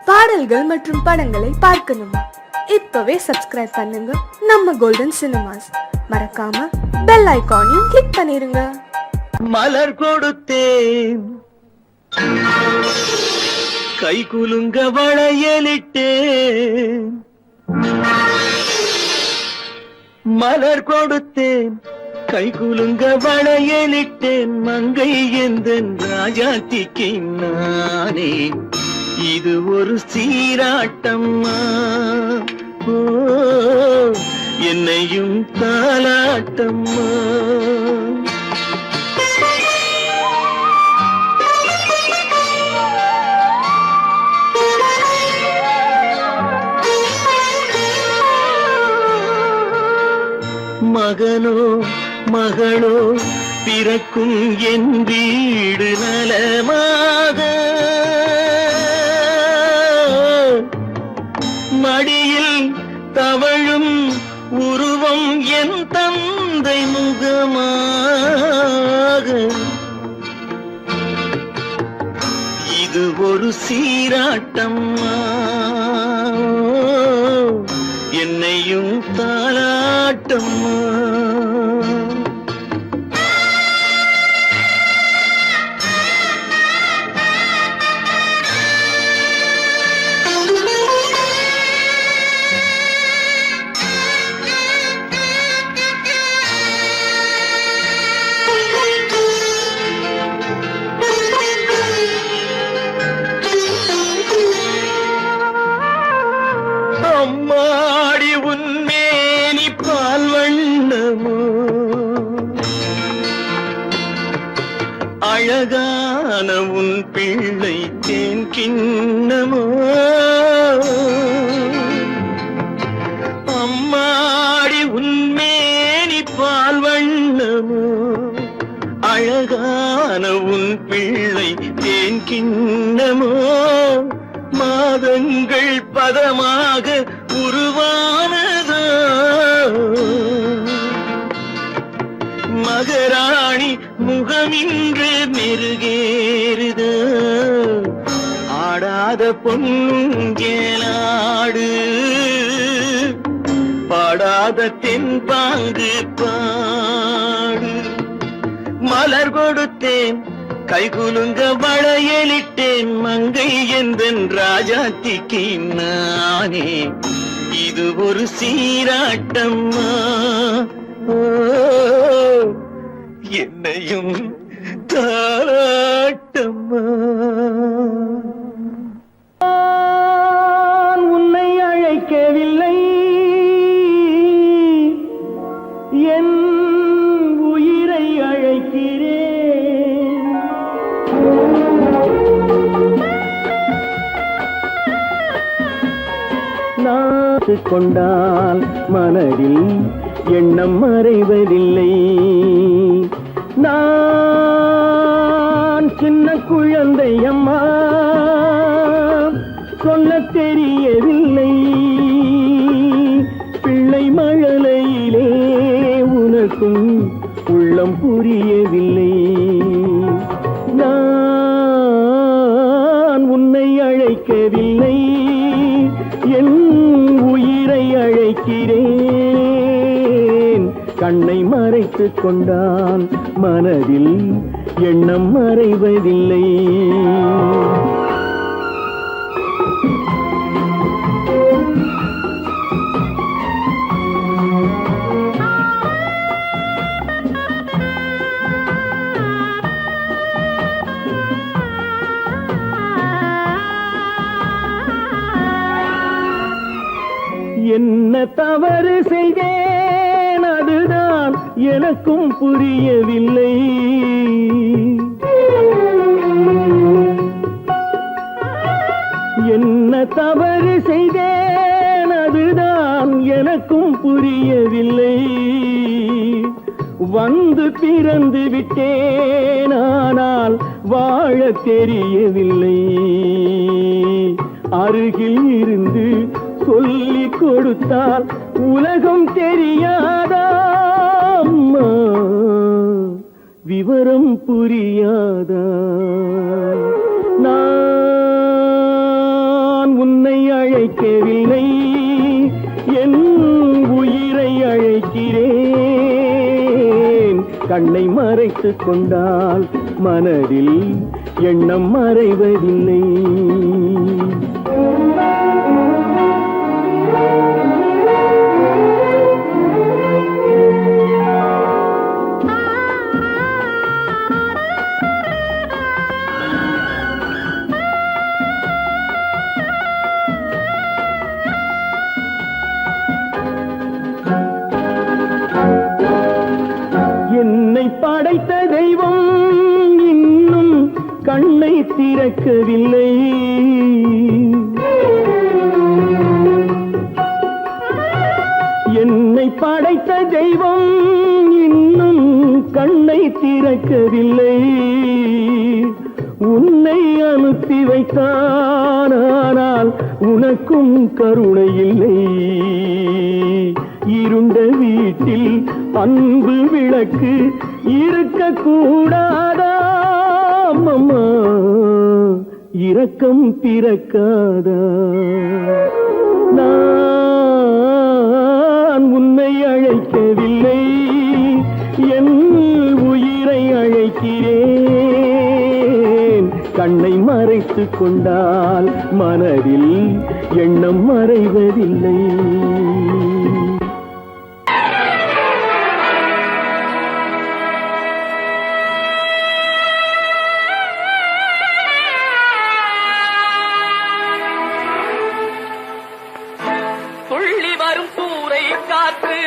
பாடல்கள் மற்றும் படங்களை பார்க்கணுமா? இப்பவே சப்ஸ்கிரைப் பண்ணுங்க நம்ம கோல்டன் சினிமாஸ். மறக்காம பெல் ஐகானையும் கிளிக் பண்ணிருங்க. மலர் கொடுத்தேன், கை குலுங்க வளையலிட்டேன். மலர் கொடுத்தேன், கை குலுங்க வளையலிட்டேன். மங்கை எந்தன் ராஜாத்திக்கு நானே, இது ஒரு சீராட்டம்மா. ஓ, என்னையும் தாலாட்டம்மா. மகனோ மகளோ பிறக்கும் என் வீடு நலமாக, மடியில் தவழும் உருவம் என் தந்தை முகமாக. இது ஒரு சீராட்டம்மா, என்னையும் தாலாட்டம்மா. அம்மாடி உன்மேனி பால் வண்ணமோ, அழகான உன் பிள்ளை தேன் கிண்ணமோ. அம்மாடி உன்மேனி பால் வண்ணமோ, அழகான உன் பிள்ளை தேன் கிண்ணமோ. மாதங்கள் பதமாக உருவானதோ, மகராணி முகமின்று மெருகேறுதோ. ஆடாத பொன்னுங்கேலாடு, பாடாத தென்பாங்கு பாடு. மலர் கொடுத்தேன், கை குலுங்க வளையலிட்டேன். மங்கை எந்தன் ராஜாத்திக்கு நானே, இது ஒரு சீராட்டம்மா. ஓ, என்னையும் தாலாட்டம்மா. உன்னை அழைக்கவில்லை, என் உயிரை அழைக்கிறேன். நாசு கொண்டால் மனதில் எண்ணம் மறைவதில்லை. நான் சின்ன குழந்தை அம்மா, சொல்ல தெரியவில்லை. பிள்ளை மழலையிலே உனக்கும் உள்ளம் புரியவில்லை. நான் உன்னை அழைக்கவில்லை, என் உயிரை அழைக்கிறேன். கண்ணை மறைத்துக் கொண்டான் மனதில் எண்ணம் மறைவதில்லை. என்ன தவறு செய்தேன், அதுதான் எனக்கும் புரியவில்லை. என்ன தவறு செய்தேன், அதுதான் எனக்கும் புரியவில்லை. வந்து பிறந்து விட்டேன், ஆனால் வாழ தெரியவில்லை. அருகில் இருந்து சொல்லிக் கொடுத்தால் உலகம் தெரியாதா அம்மா, விவரம் புரியாதா? நான் உன்னை அழைக்கவில்லை, என் உயிரை அழைக்கிறேன். கண்ணை மறைத்துக் கொண்டால் மனதில் எண்ணம் மறைவதில்லை. என்னை படைத்த தெய்வம் இன்னும் கண்ணை திறக்கவில்லை. என்னை படைத்த தெய்வம் இன்னும் கண்ணை திறக்கவில்லை. உன்னை அனுப்பி வைத்தான், ஆனால் உனக்கும் கருணை இல்லை. இருண்ட வீட்டில் அன்பு விளக்கு இருக்க கூடாதா? அம்மா, இரக்கம் பிறக்காதா? நான் உன்னை அழைக்கவில்லை, என் உயிரை அழைக்கிறேன். கண்ணை மறைத்துக் கொண்டால் மனதில் எண்ணம் மறைவதில்லை. துள்ளி வரும் சூறை காற்று,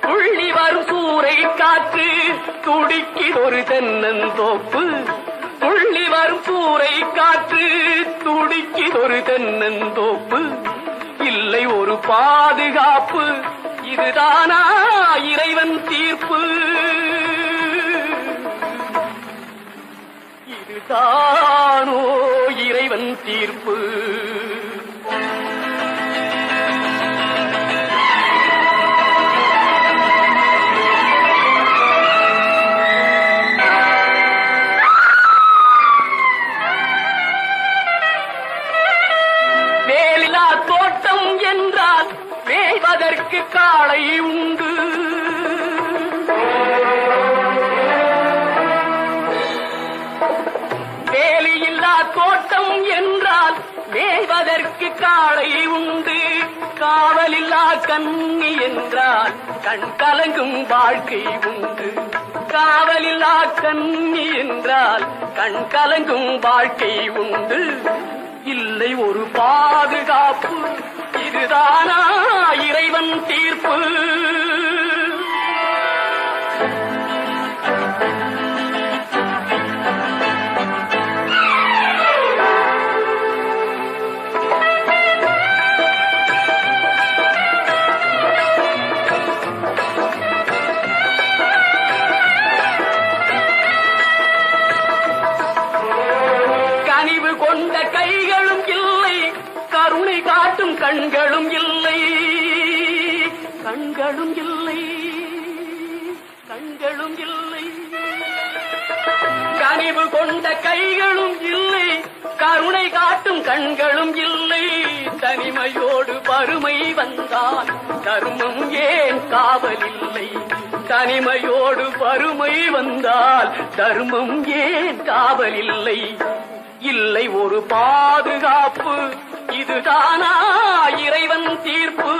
துள்ளி வரும் சூறை காற்று துடிக்கிதொரு தென்னந்தோப்பு. துள்ளி வரும் சூறை காற்று துடிக்கிதொரு தென்னந்தோப்பு. இல்லை ஒரு பாதுகாப்பு, இதுதானா இறைவன் தீர்ப்பு? இதுதானோ இறைவன் தீர்ப்பு? வேலிலா தோட்டம் என்றால் மேய்வதற்கு காளை உண்டு. வேலியில்லா தோட்டம் என்றால் மேய்வதற்கு காளை உண்டு. காவலில்லா கண்ணி என்றால் கண் கலங்கும் வாழ்க்கை உண்டு. காவலில்லா கண்ணி என்றால் கண் கலங்கும் வாழ்க்கை உண்டு. இல்லை ஒரு பாதுகாப்பு, இதுதானா இறைவன் தீர்ப்பு? கனிவு கொண்ட கைகளும் இல்லை, கருணை காட்டும் கண்களும் இல்லை. கண்களும் இல்லை, கண்களும் இல்லை. கனிவு கொண்ட கைகளும் இல்லை, கருணை காட்டும் கண்களும் இல்லை. தனிமையோடு வறுமை வந்தால் தர்மம் ஏன் காவலில்லை? தனிமையோடு வறுமை வந்தால் தர்மம் ஏன் காவலில்லை? இல்லை ஒரு பாதுகாப்பு, இதுதானா இறைவன் தீர்ப்பு?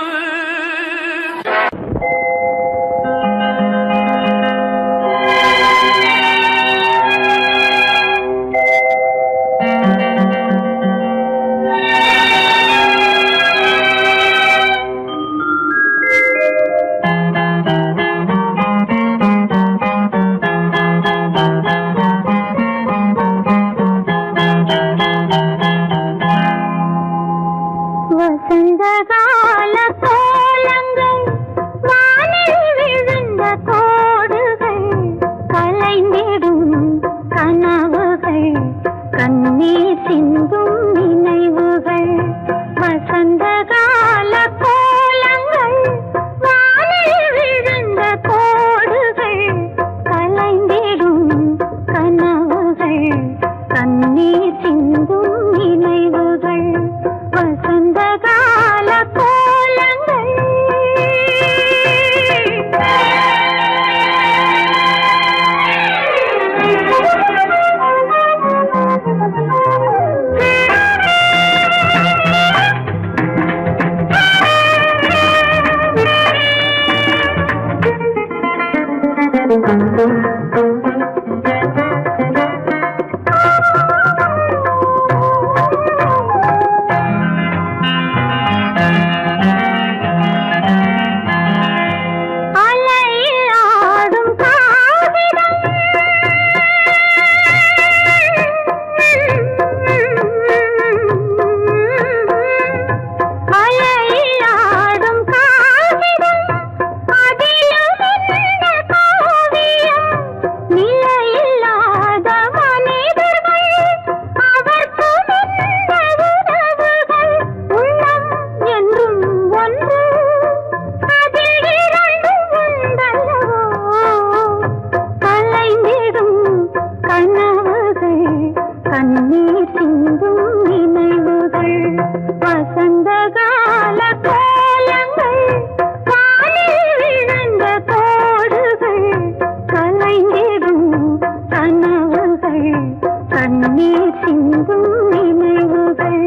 வசந்த கால கண்ணீர் சிந்தும் நினைவுகள் வசந்தகால கோலங்கள் காலில் விழுந்த கோடுகள் கலைந்திடும் கனவுகள் கண்ணீர் சிந்தும் நினைவுகள்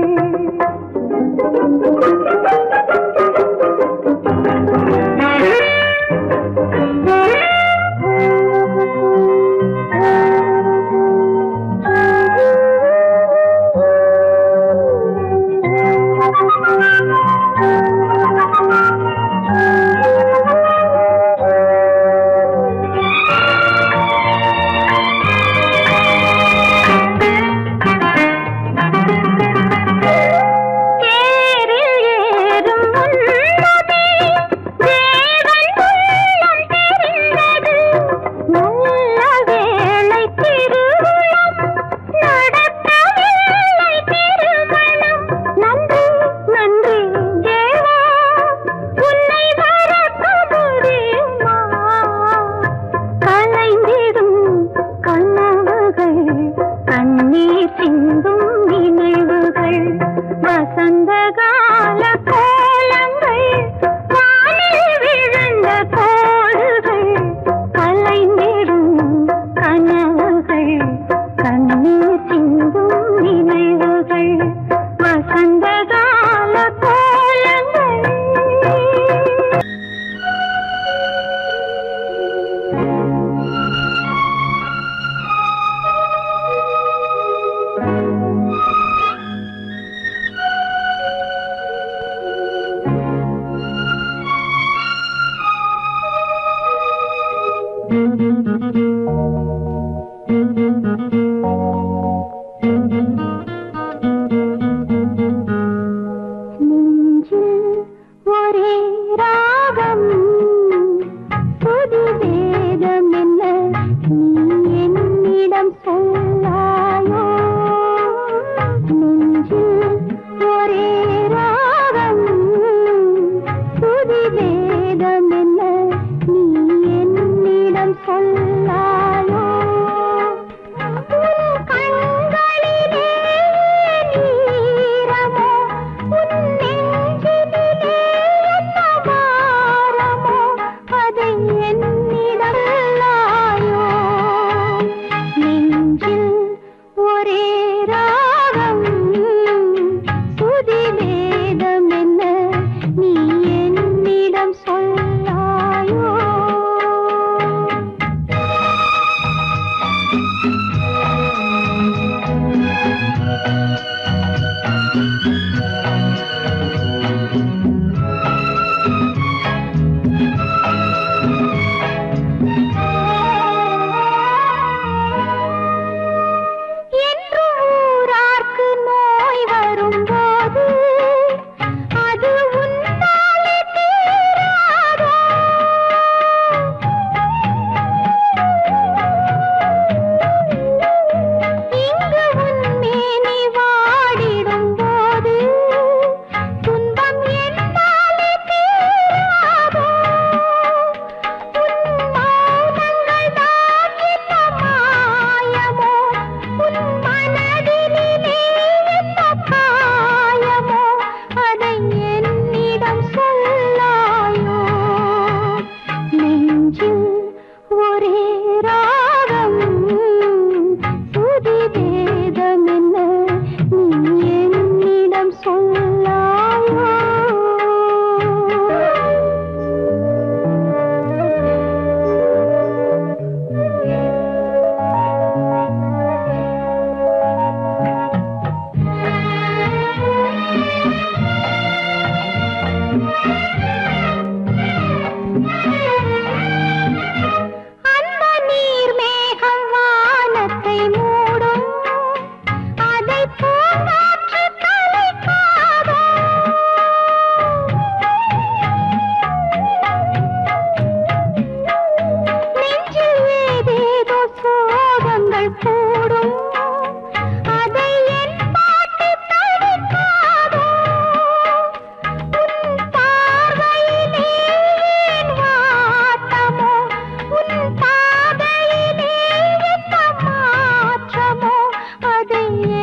அதை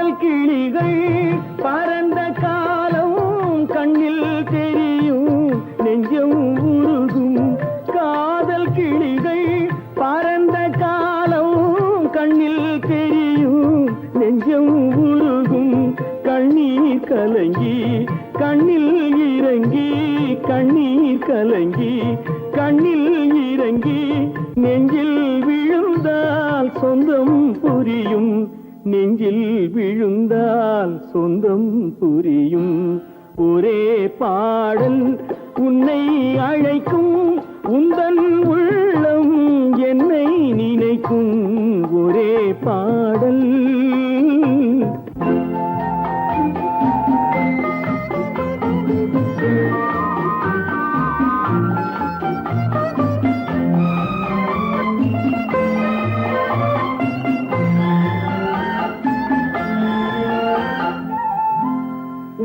காதல் கிளிகள் பறந்த காலம் கண்ணில் தெரியும் நெஞ்சம் உருகும் காதல் கிளிகள் பறந்த காலம் கண்ணில் தெரியும் நெஞ்சம் உருகும் கண்ணீர் கலங்கி கண்ணில் இறங்கி கண்ணீர் கலங்கி கண்ணில் இறங்கி நெஞ்சில் விழுந்தால் சொந்தம் புரியும் நெஞ்சில் விழுந்தால் சொந்தம் புரியும் ஒரே பாடல் உன்னை அழைக்கும் உந்தன் உள்ளம் என்னை நினைக்கும் ஒரே பாடல்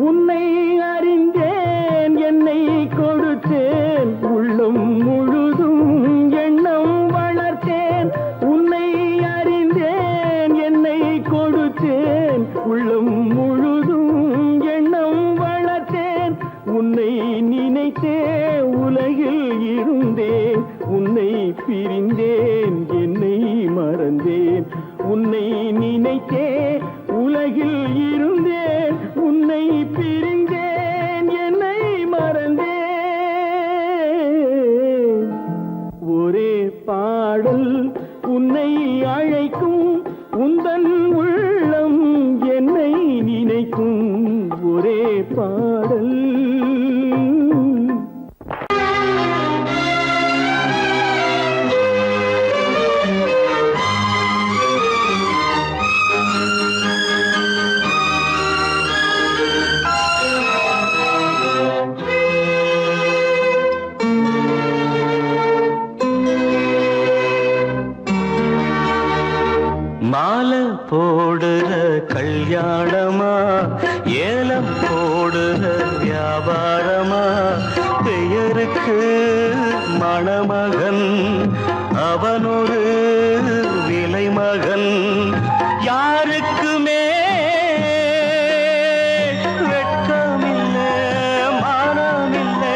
உன்னை அறிந்தேன் என்னை கொடுத்தேன் உள்ளம் முழுதும் எண்ணம் வளர்த்தேன் உன்னை அறிந்தேன் என்னை கொடுத்தேன் உள்ளம் முழுதும் எண்ணம் வளர்த்தேன் உன்னை நினைத்தே உலகில் இருந்தேன் உன்னை பிரிந்தேன் என்னை மறந்தேன் உன்னை நினைத்தே உலகில் இருந்தேன் உன்னை பிரிந்தேன் என்னை மறந்தேன் ஒரே பாடல் உன்னை அழைக்கும் உந்தன் உள்ளம் என்னை நினைக்கும் ஒரே பாடல் மாலை போடுற கல்யாணமா ஏலம் போடுற வியாபாரமா பெயருக்கு மணமகன் அவனொரு விலை மகன் யாருக்குமே வெட்கமில்லை மானமில்லை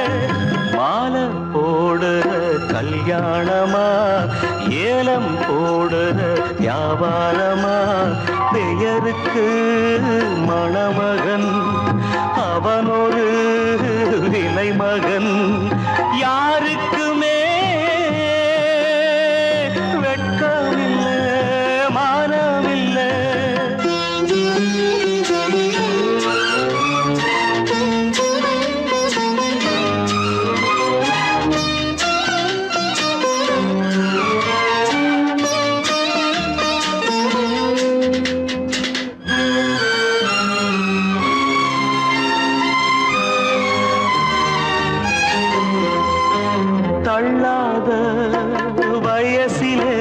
மாலை போடுற கல்யாணமா ஏலம் போடுற வியாபாரமா பெயருக்கு மணமகன் அவனொரு விலை மகன் யாருக்குமே வெட்கமில்லை மானமில்லை தள்ளாத வயசிலே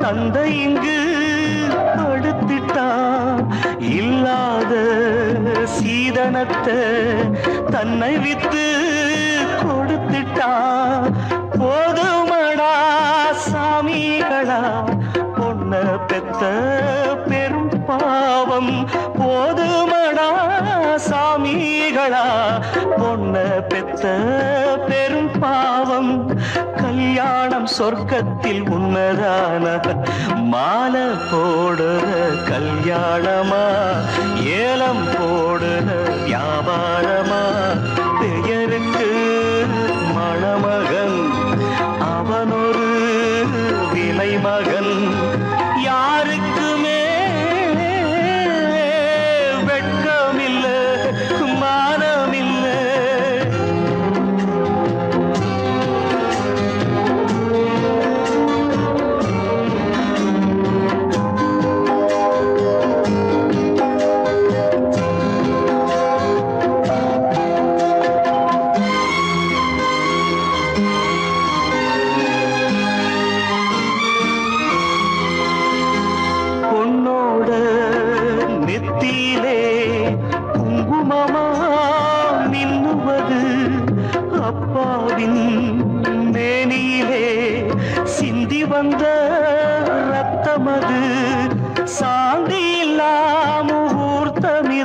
தந்தை இங்கு படுத்திட்டான் இல்லாத சீதனத்தை தன்னை வித்து கொடுத்துட்டான் போதுமடா சாமிகளா பொண்ண பெத்த பெரும் பாவம் போதுமடா சாமிகளா பொண்ண பெத்த பெரும் பாவம் கல்யாணம் சொர்க்கத்தில் உன்னதான மாலை போடுற கல்யாணமா ஏலம் போடுற வியாபாரமா பெயருக்கு மணமகன் அவனொரு விலை மகன் யாருக்குமே வெட்கமில்லை மானமில்லை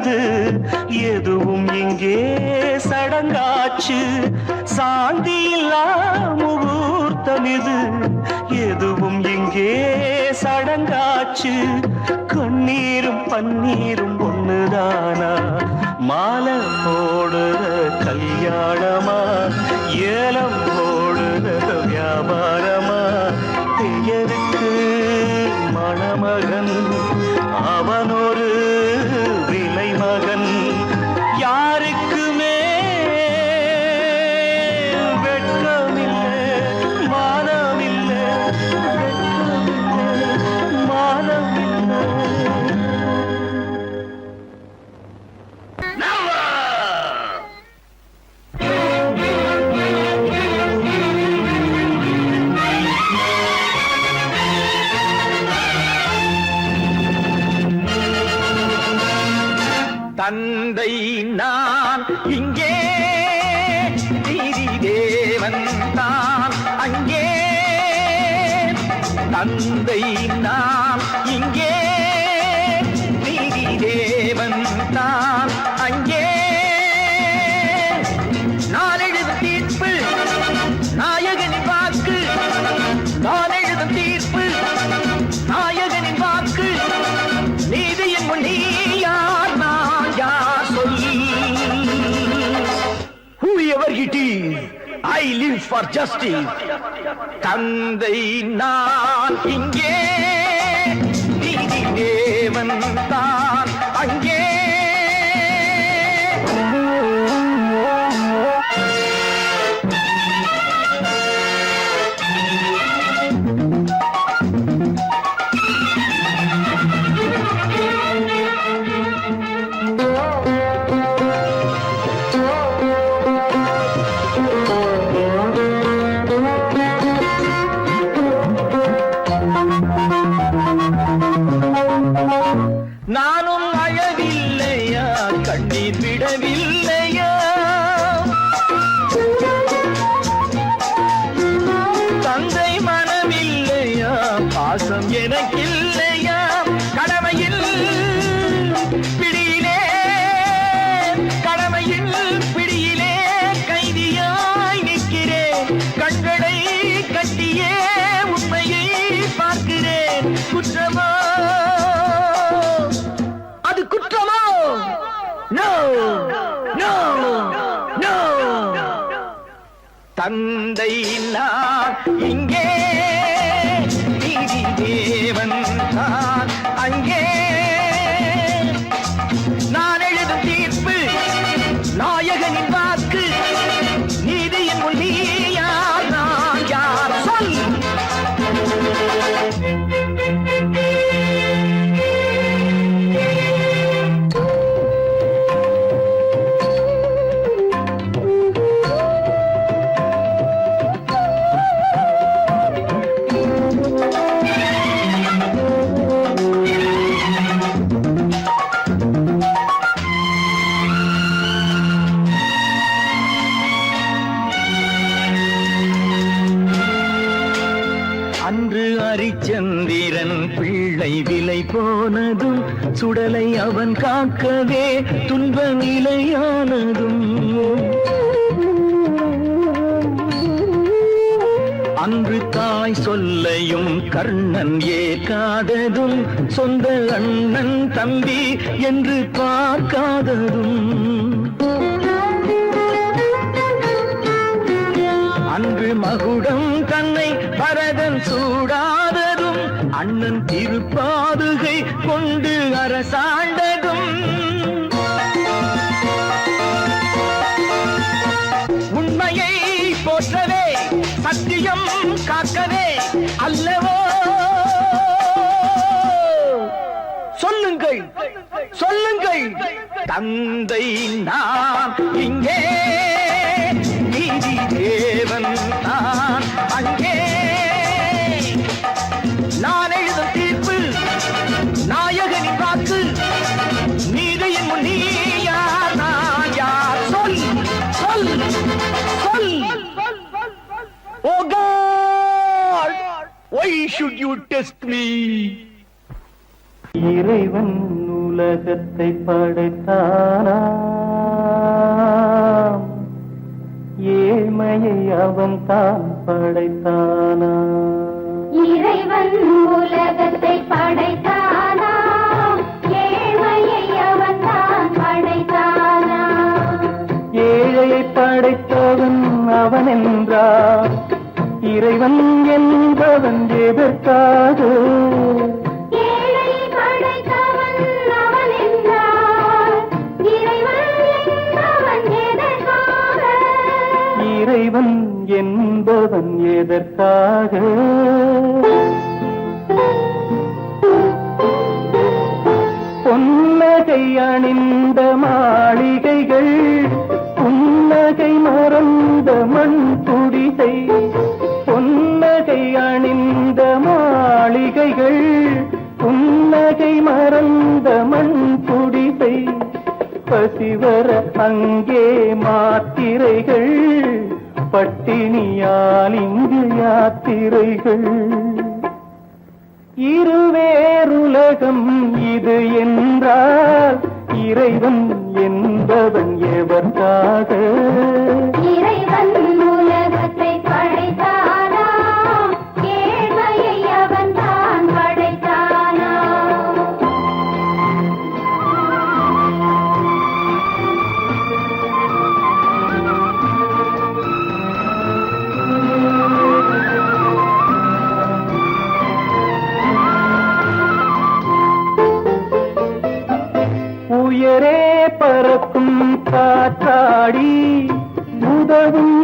நடக்குது எதுவும் இங்கே சடங்காச்சு சாந்தி இல்லா முகூர்த்தம் இது எதுவும் இங்கே சடங்காச்சு கண்ணீரும் பன்னீரும் ஒண்ணுதானா மாலை போடுற கல்யாணமா ஏலம் போடுற வியாபாரமா பெயருக்கு மணமகன் அவனொரு விலை மகன் யாருக்குமே வெட்கமில்லை மானமில்லை மானமில்லை தந்தை நான் இங்கே நீதி தேவன் தான் அங்கே தந்தை நான் இங்கே நீதி தேவன் தான் அங்கே நான் எழுதும் தீர்ப்பு நாயகனின் வாக்கு நான் எழுதும் தீர்ப்பு நாயகனின் வாக்கு நீதியின் முன் நீ யார் நான் யார் சொல் whoever it is I live for justice தந்தை நான் இங்கே நீதி தேவன் தான் அங்கே நானும் அழவில்லையா கண்ணீர் விடவில்லையா தந்தை மனமில்லையா பாசம் எனக்கில்லையா கடமையில் பிடியிலே கடமையில் பிடியிலே கைதியாய் நிற்கிறேன் கண்களை கட்டியே உண்மையை பார்க்கிறேன் குற்றமா குற்றமோ நோ நோ நோ தந்தை நான் இங்கே நீதி தேவன் தான் அங்கே நான் எழுதும் தீர்ப்பு நாயகனின் வாக்கு நீதியின் முன் நீ யார் நான் யார் சொல் அன்று அரிச்சந்திரன் பிள்ளை விலை போனதும் சுடலை அவன் காக்கவே துன்ப நிலையானதும் அன்று தாய் சொல்லையும் கர்ணன் ஏற்காததும் சொந்த அண்ணன் தம்பி என்று பார்க்காததும் அன்று மகுடம் தன்னை பரதன் சூடாததும் அண்ணன் திருப்பாதுகை கொண்டு அரசாண்டதும் உண்மையை போற்றவே சத்தியம் காக்கவே அல்லவோ சொல்லுங்கள் சொல்லுங்கள் தந்தை நான் இங்கே நீதி தேவன் நான் அங்கே நான் எழுதும் தீர்ப்பு நாயகனின் வாக்கு நீதியின் முன் நீ யார் நான் யார் சொல் சொல் சொல் Oh God, why should you test me? இறைவன் உலகத்தை படைத்தானாம், ஏழ்மையை அவன் தான் படைத்தானா. இறைவன் உலகத்தை படைத்தானாம், ஏழ்மையை அவன் தான் படைத்தானாம். ஏழையை படைத்தவன் அவன் என்றார், இறைவன் என்பவன் எதற்காக? ஏழையை படைத்தவன் அவன் என்றார், இறைவன் என்பவன் எதற்காக? இறைவன் என்பவன் எதற்காக? பொன்னகை அணிந்த மாளிகைகள், புன்னகை மறந்த மண் குடிசை. பொன்னகை அணிந்த மாளிகைகள், புன்னகை மறந்த மண் குடிசை. பசிவர அங்கே மாத்திரைகள், பட்டினியால் இங்கு யாத்திரைகள். இருவேறுலகம் இது என்றால், இறைவன் என்பவன் எவர்க்காக? இறைவன் உலகத்தை படைத்தானாம், ஏழ்மையை அவன் தான் படைத்தானாம். உயரே பறக்கும் காற்றாடி, உதவும்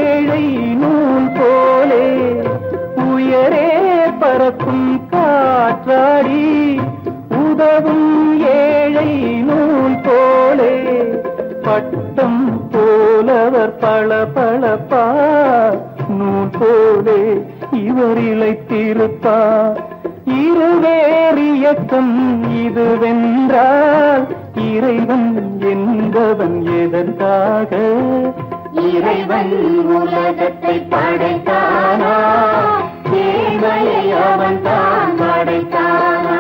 ஏழை நூல் போலே. உயரே பறக்கும் காற்றாடி, உதவும் ஏழை நூல் போலே. பட்டம் போலவர் பளபளப்பா, நூல் போலே இவர் இளைத்திருப்பார். இருவேறு இயக்கம் இதுவென்றால், இறைவன் என்பவன் எதற்காக? இறைவன் உலகத்தை படைத்தானா, ஏழ்மையை அவன் தான் படைத்தானா.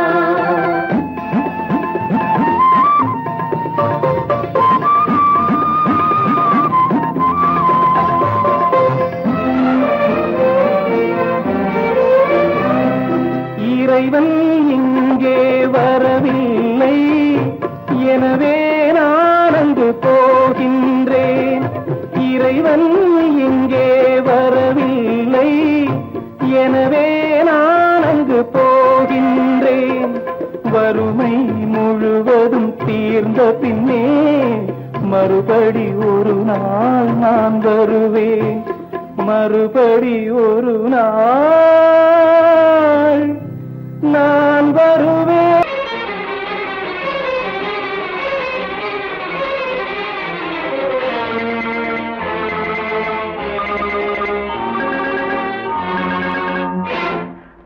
இறைவன் இங்கே வரவில்லை, எனவே நான் அங்கு போகின்றேன். இறைவன் இங்கே வரவில்லை, எனவே நான் அங்கு போகின்றேன். வறுமை முழுவதும் தீர்ந்த பின்னே மறுபடி ஒரு நாள் நான் வருவேன். மறுபடி ஒரு நாள் நான் வருவேன்.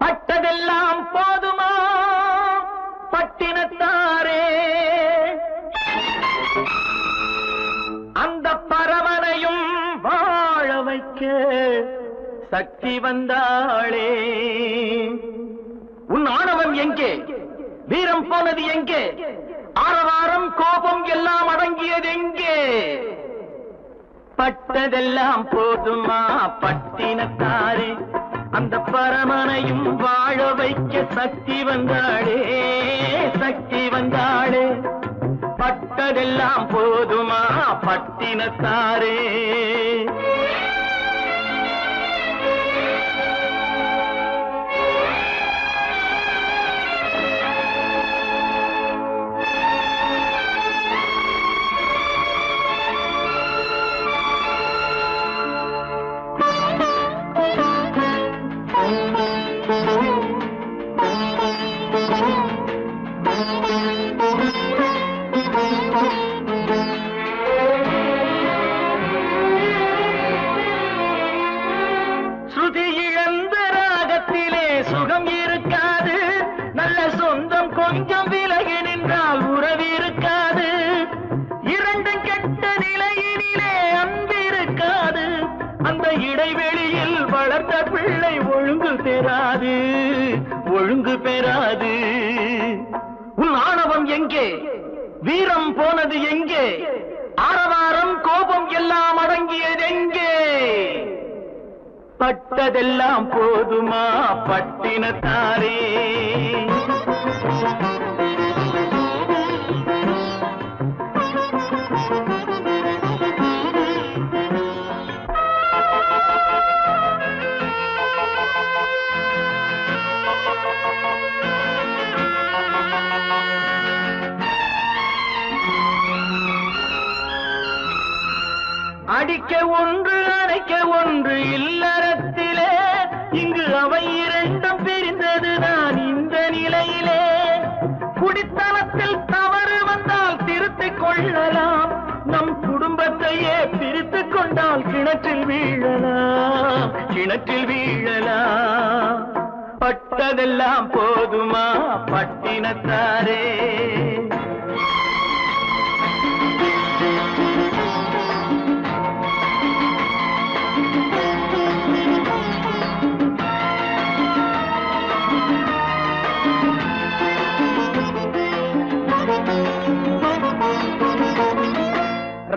பட்டதெல்லாம் போதுமா பட்டினத்தாரே, அந்த பரவனையும் வாழ வைக்க சக்தி வந்தாளே. உன் ஆணவம் எங்கே? வீரம் போனது எங்கே? ஆரவாரம் கோபம் எல்லாம் அடங்கியது எங்கே? பட்டதெல்லாம் போதுமா பட்டினத்தாரே, அந்த பரமனையும் வாழ வைக்க சக்தி வந்தாளே, சக்தி வந்தாளே. பட்டதெல்லாம் போதுமா பட்டினத்தாரே. ஸ்ருதி இழந்த ராகத்திலே சுகம் இருக்காது, நல்ல சொந்தம் கொஞ்சம் விலகி நின்றால் உறவு இருக்காது. இரண்டும் கெட்ட நிலையினிலே அன்பு இருக்காது, அந்த இடைவெளியில் வளர்த்த பிள்ளை ஒழுங்கு பெறாது, ஒழுங்கு பெறாது. உன் ஆணவம் எங்கே? வீரம் போனது எங்கே? ஆரவாரம் கோபம் எல்லாம் அடங்கியது எங்கே? பட்டதெல்லாம் போதுமா பட்டினத்தாரே? அடிக்க ஒன்று அணைக்க ஒன்று இல்லறத்திலே, இங்கு அவை இரண்டும் பிரிந்ததுதான் இந்த நிலையிலே. குடித்தனத்தில் தவறு வந்தால் திருத்திக் கொள்ளலாம், நம் குடும்பத்தையே பிரித்துக் கொண்டால் கிணற்றில் வீழலாம், கிணற்றில் வீழலாம். பட்டதெல்லாம் போதுமா பட்டினத்தாரே?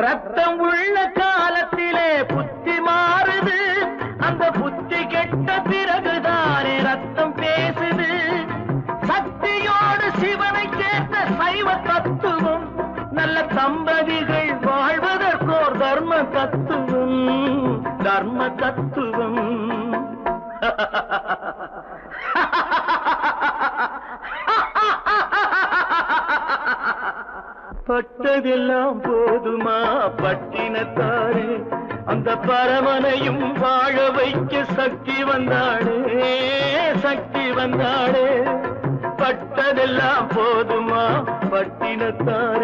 ரத்தம் உள்ள காலத்திலே புத்தி மாறுது, அந்த புத்தி கெட்ட பிறகுதானே ரத்தம் பேசுது. சக்தியோடு சிவனை சேர்ந்த சைவ தத்துவம், நல்ல தம்பதிகள் வாழ்வதற்கோர் தர்ம தத்துவம், தர்ம தத்துவம். பட்டதெல்லாம் போதுமா பட்டினத்தாரே? அந்த பரமனையும் வாழ வைக்க சக்தி வந்தாளே, சக்தி வந்தாளே. பட்டதெல்லாம் போதுமா பட்டினத்தாரே?